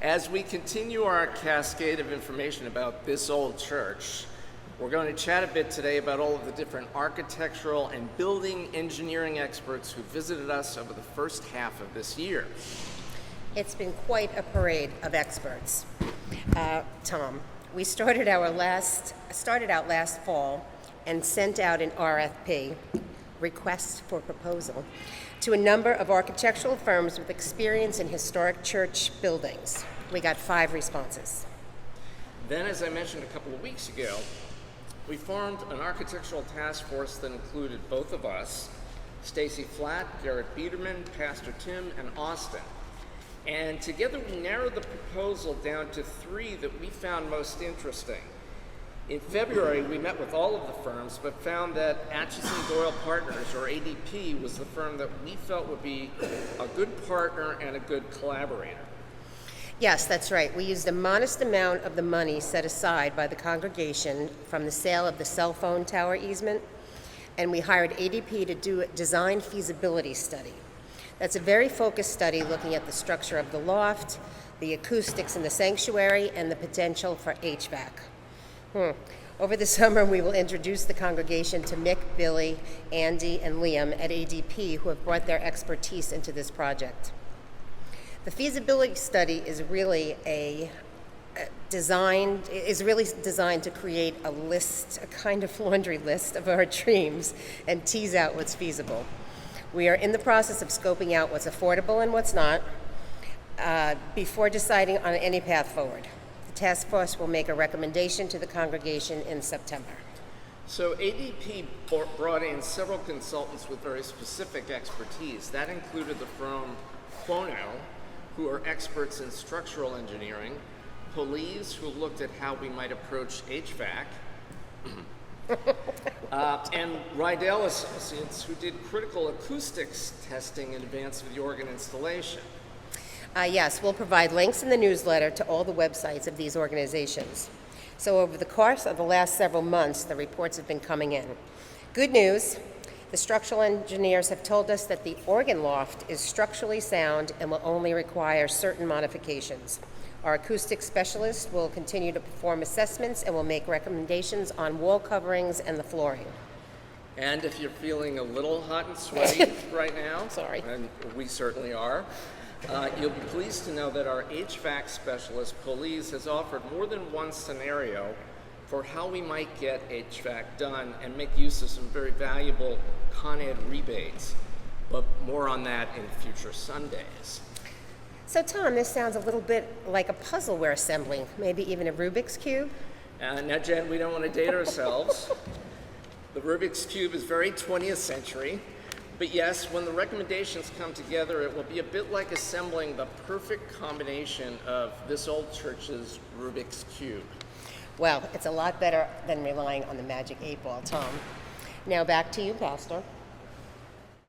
As we continue our cascade of information about this old church, we're going to chat a bit today about all of the different architectural and building engineering experts who visited us over the first half of this year. It's been quite a parade of experts. Tom, we started out last fall and sent out an RFP, request for proposal, to a number of architectural firms with experience in historic church buildings. We got 5 responses. Then, as I mentioned a couple of weeks ago, we formed an architectural task force that included both of us, Stacy Flatt, Garrett Biederman, Pastor Tim, and Austin. And together we narrowed the proposal down to 3 that we found most interesting. In February, we met with all of the firms, but found that Atchison Doyle Partners, or ADP, was the firm that we felt would be a good partner and a good collaborator. Yes, that's right. We used a modest amount of the money set aside by the congregation from the sale of the cell phone tower easement, and we hired ADP to do a design feasibility study. That's a very focused study looking at the structure of the loft, the acoustics in the sanctuary, and the potential for HVAC. Over the summer, we will introduce the congregation to Mick, Billy, Andy, and Liam at ADP, who have brought their expertise into this project. The feasibility study is really designed to create a list, a kind of laundry list of our dreams, and tease out what's feasible. We are in the process of scoping out what's affordable and what's not before deciding on any path forward. The task force will make a recommendation to the congregation in September. So ADP brought in several consultants with very specific expertise. That included the firm Quono, who are experts in structural engineering, Police, who looked at how we might approach HVAC, and Rydell Associates, who did critical acoustics testing in advance of the organ installation. Yes, we'll provide links in the newsletter to all the websites of these organizations. So over the course of the last several months, the reports have been coming in. Good news, the structural engineers have told us that the organ loft is structurally sound and will only require certain modifications. Our acoustic specialist will continue to perform assessments and will make recommendations on wall coverings and the flooring. And if you're feeling a little hot and sweaty right now, Sorry. And we certainly are, you'll be pleased to know that our HVAC specialist, Police, has offered more than one scenario for how we might get HVAC done and make use of some very valuable Con Ed rebates. But more on that in future Sundays. So Tom, this sounds a little bit like a puzzle we're assembling, maybe even a Rubik's Cube? Now, Jen, we don't want to date ourselves. The Rubik's Cube is very 20th century. But yes, when the recommendations come together, it will be a bit like assembling the perfect combination of this old church's Rubik's Cube. Well, it's a lot better than relying on the magic 8 ball, Tom. Now back to you, Pastor.